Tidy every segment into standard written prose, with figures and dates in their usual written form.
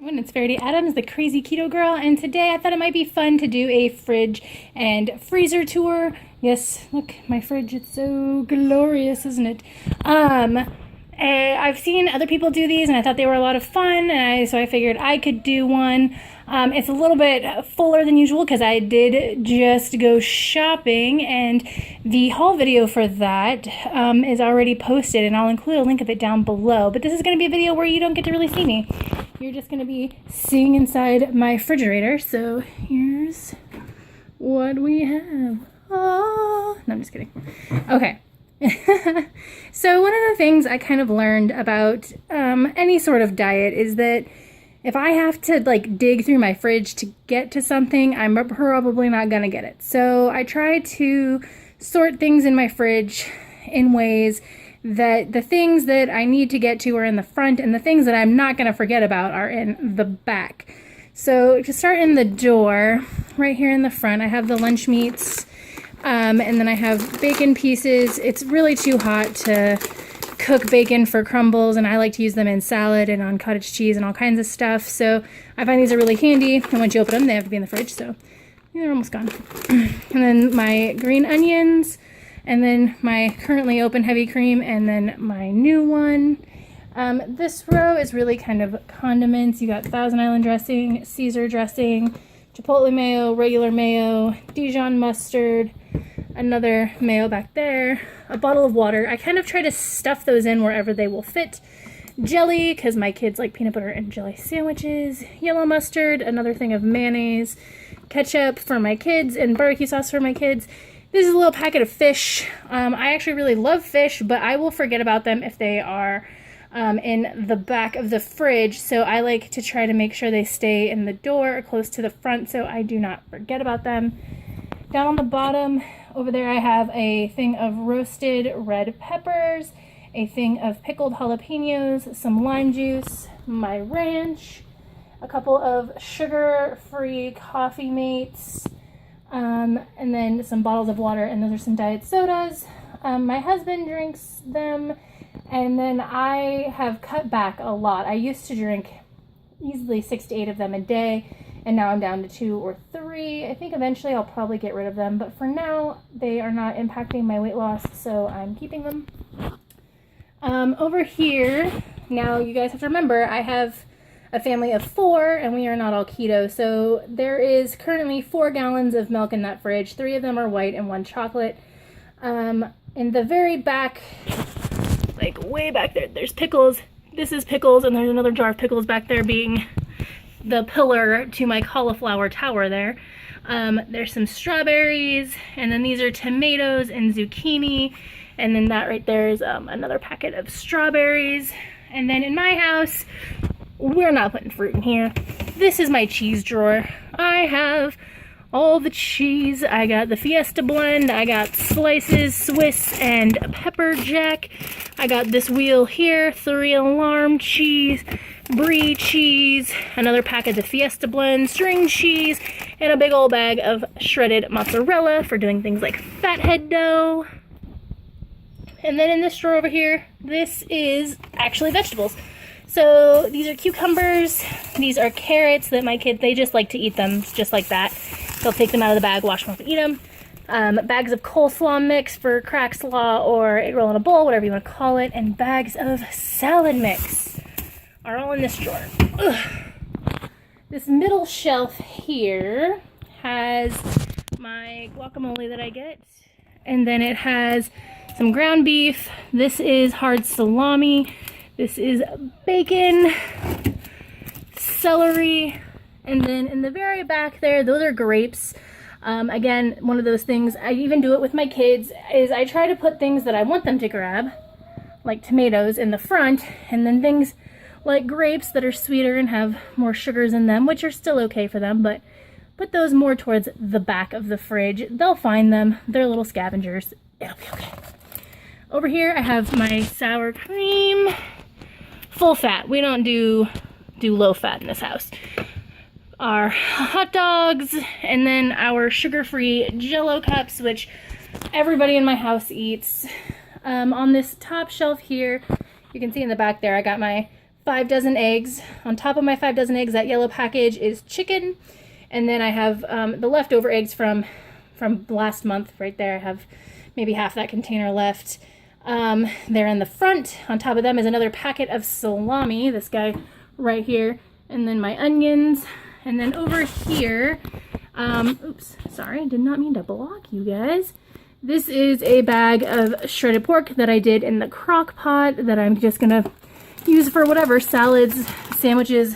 It's Verity Adams, the crazy keto girl, and today I thought it might be fun to do a fridge and freezer tour. Yes, look, my fridge, it's so glorious, isn't it? I've seen other people do these and I thought they were a lot of fun, and so I figured I could do one. It's a little bit fuller than usual because I did just go shopping, and the haul video for that is already posted, and I'll include a link of it down below. But this is going to be a video where you don't get to really see me. You're just going to be seeing inside my refrigerator. So here's what we have. Oh, no, I'm just kidding. Okay. So one of the things I kind of learned about any sort of diet is that if I have to like dig through my fridge to get to something, I'm probably not gonna get it. So I try to sort things in my fridge in ways that the things that I need to get to are in the front, and the things that I'm not gonna forget about are in the back. So to start in the door, right here in the front, I have the lunch meats. And then I have bacon pieces. It's really too hot to cook bacon for crumbles, and I like to use them in salad and on cottage cheese and all kinds of stuff. So I find these are really handy, and once you open them, they have to be in the fridge, so they're almost gone. And then my green onions, and then my currently open heavy cream, and then my new one. This row is really kind of condiments. You got Thousand Island dressing, Caesar dressing, Chipotle mayo, regular mayo, Dijon mustard, another mayo back there, a bottle of water. I kind of try to stuff those in wherever they will fit. Jelly, because my kids like peanut butter and jelly sandwiches. Yellow mustard, another thing of mayonnaise. Ketchup for my kids, and barbecue sauce for my kids. This is a little packet of fish. I actually really love fish, but I will forget about them if they are in the back of the fridge, so I like to try to make sure they stay in the door or close to the front so I do not forget about them. Down on the bottom over there I have a thing of roasted red peppers, a thing of pickled jalapenos, some lime juice, my ranch, a couple of sugar-free coffee mates, and then some bottles of water, and those are some diet sodas. My husband drinks them. And then I have cut back a lot. I used to drink easily 6 to 8 of them a day, and now I'm down to 2 or 3. I think eventually I'll probably get rid of them, but for now they are not impacting my weight loss, so I'm keeping them. Over here, now you guys have to remember, I have a family of 4, and we are not all keto, so there is currently 4 gallons of milk in that fridge. 3 of them are white and 1 chocolate. In the very back, like way back there, there's pickles. This is pickles, and there's another jar of pickles back there being the pillar to my cauliflower tower there. There's some strawberries, and then these are tomatoes and zucchini, and then that right there is another packet of strawberries. And then in my house, we're not putting fruit in here. This is my cheese drawer. I have all the cheese. I got the Fiesta blend, I got slices, Swiss, and pepper jack. I got this wheel here, 3 alarm cheese, brie cheese, another pack of the Fiesta blend, string cheese, and a big old bag of shredded mozzarella for doing things like fathead dough. And then in this drawer over here, this is actually vegetables. So these are cucumbers, these are carrots that my kids, they just like to eat them just like that. They'll take them out of the bag, wash them off, and eat them. Bags of coleslaw mix for crack slaw or egg roll in a bowl, whatever you want to call it, and bags of salad mix are all in this drawer. Ugh. This middle shelf here has my guacamole that I get, and then it has some ground beef. This is hard salami. This is bacon, celery, and then in the very back there, those are grapes. Again, one of those things, I even do it with my kids, is I try to put things that I want them to grab, like tomatoes, in the front, and then things like grapes that are sweeter and have more sugars in them, which are still okay for them, but put those more towards the back of the fridge. They'll find them. They're little scavengers. It'll be okay. Over here, I have my sour cream. Full fat. We don't do low fat in this house. Our hot dogs, and then our sugar-free Jell-O cups, which everybody in my house eats. On this top shelf here, you can see in the back there, I got my 5 dozen eggs. On top of my 5 dozen eggs, that yellow package is chicken. And then I have the leftover eggs from last month right there. I have maybe half that container left. They're in the front. On top of them is another packet of salami, this guy right here. And then my onions. And then over here, oops, sorry, did not mean to block you guys. This is a bag of shredded pork that I did in the crock pot that I'm just gonna use for whatever, salads, sandwiches,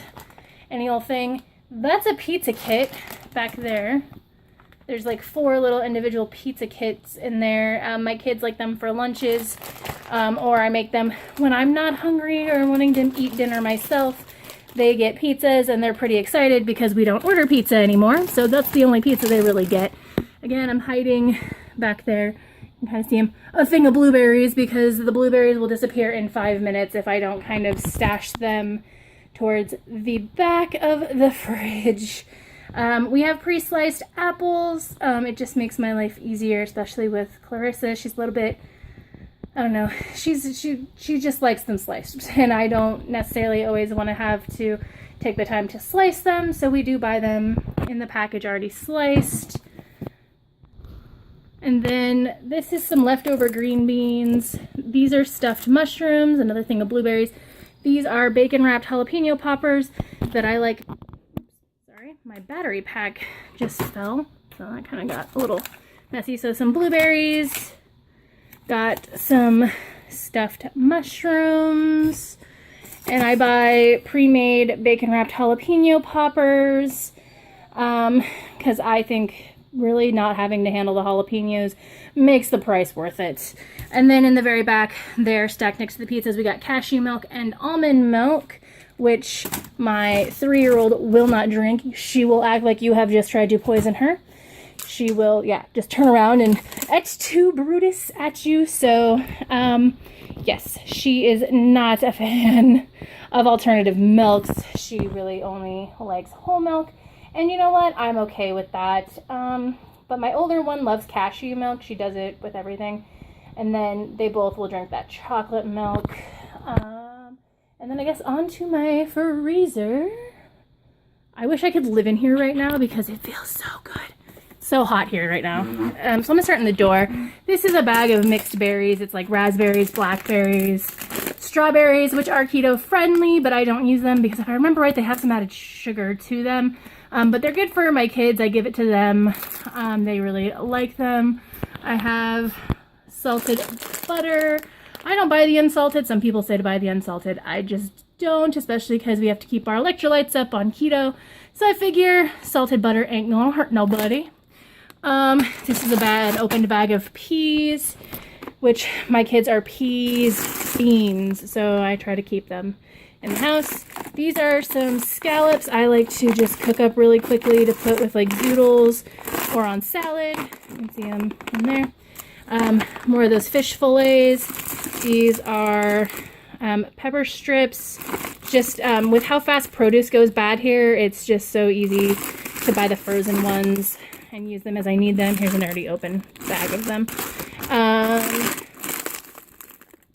any old thing. That's a pizza kit back there. There's like 4 little individual pizza kits in there. My kids like them for lunches, or I make them when I'm not hungry or wanting to eat dinner myself. They get pizzas and they're pretty excited because we don't order pizza anymore. So that's the only pizza they really get. Again, I'm hiding back there. You can kind of see them. A thing of blueberries because the blueberries will disappear in 5 minutes if I don't kind of stash them towards the back of the fridge. We have pre-sliced apples. It just makes my life easier, especially with Clarissa. She's a little bit, I don't know, she just likes them sliced, and I don't necessarily always want to have to take the time to slice them, so we do buy them in the package already sliced. And then this is some leftover green beans. These are stuffed mushrooms, another thing of blueberries. These are bacon wrapped jalapeno poppers that I like. Sorry, my battery pack just fell, so that kind of got a little messy. So some blueberries. Got some stuffed mushrooms, and I buy pre-made bacon wrapped jalapeno poppers because I think really not having to handle the jalapenos makes the price worth it. And then in the very back there, stacked next to the pizzas, we got cashew milk and almond milk, which my 3-year-old will not drink. She will act like you have just tried to poison her. She will, yeah, just turn around and et tu Brutus at you. So, yes, she is not a fan of alternative milks. She really only likes whole milk. And you know what? I'm okay with that. But my older one loves cashew milk. She does it with everything. And then they both will drink that chocolate milk. And then I guess onto my freezer. I wish I could live in here right now because it feels so good. So hot here right now. So I'm gonna start in the door. This is a bag of mixed berries. It's like raspberries, blackberries, strawberries, which are keto friendly, but I don't use them because if I remember right, they have some added sugar to them. But they're good for my kids. I give it to them. They really like them. I have salted butter. I don't buy the unsalted. Some people say to buy the unsalted. I just don't, especially because we have to keep our electrolytes up on keto. So I figure salted butter ain't gonna hurt nobody. This is an opened bag of peas, which my kids are peas fiends, so I try to keep them in the house. These are some scallops I like to just cook up really quickly to put with like zoodles or on salad. You can see them in there. More of those fish fillets. These are pepper strips. Just with how fast produce goes bad here, it's just so easy to buy the frozen ones and use them as I need them. Here's an already open bag of them.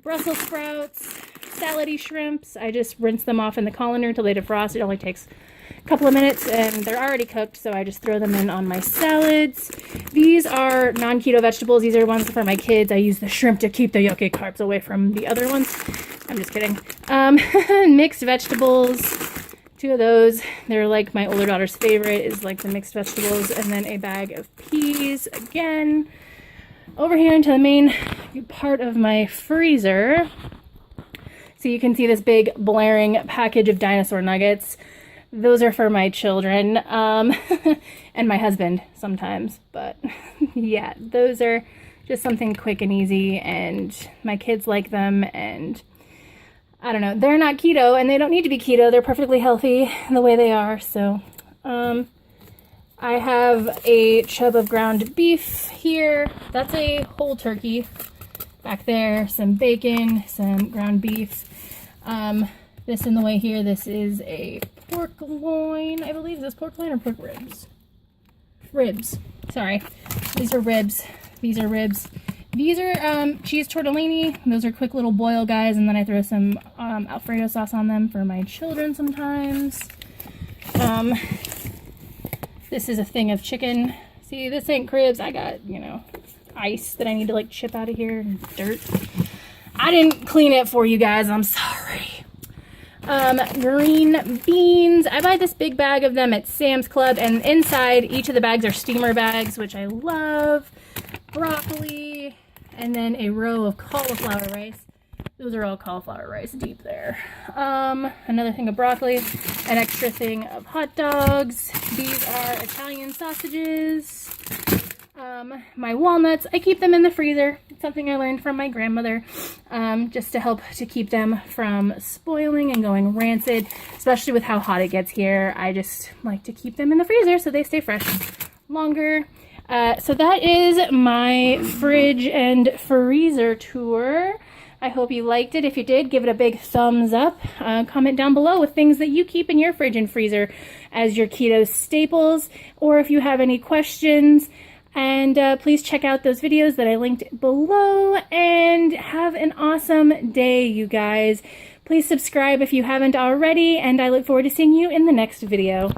Brussels sprouts, salady shrimps. I just rinse them off in the colander until they defrost. It only takes a couple of minutes and they're already cooked, so I just throw them in on my salads. These are non-keto vegetables. These are ones for my kids. I use the shrimp to keep the yucky carbs away from the other ones. I'm just kidding. Mixed vegetables. 2 of those. They're like my older daughter's favorite is like the mixed vegetables, and then a bag of peas again. Over here into the main part of my freezer. So you can see this big blaring package of dinosaur nuggets. Those are for my children and my husband sometimes, but yeah, those are just something quick and easy, and my kids like them, and I don't know, they're not keto and they don't need to be keto. They're perfectly healthy the way they are. So I have a chub of ground beef here. That's a whole turkey. Back there, some bacon, some ground beef. This in the way here, this is a pork loin. I believe this pork loin or pork ribs? Ribs. Sorry. These are ribs. These are ribs. These are cheese tortellini. Those are quick little boil guys, and then I throw some Alfredo sauce on them for my children sometimes. This is a thing of chicken. See, this ain't cribs. I got, you know, ice that I need to like chip out of here and dirt. I didn't clean it for you guys. I'm sorry. Green beans. I buy this big bag of them at Sam's Club, and inside each of the bags are steamer bags, which I love. Broccoli, and then a row of cauliflower rice. Those are all cauliflower rice deep there. Another thing of broccoli, an extra thing of hot dogs. These are Italian sausages. My walnuts, I keep them in the freezer. It's something I learned from my grandmother, just to help to keep them from spoiling and going rancid, especially with how hot it gets here. I just like to keep them in the freezer so they stay fresh longer. So that is my fridge and freezer tour. I hope you liked it. If you did, give it a big thumbs up. Comment down below with things that you keep in your fridge and freezer as your keto staples, or if you have any questions. And please check out those videos that I linked below, and have an awesome day, you guys. Please subscribe if you haven't already, and I look forward to seeing you in the next video.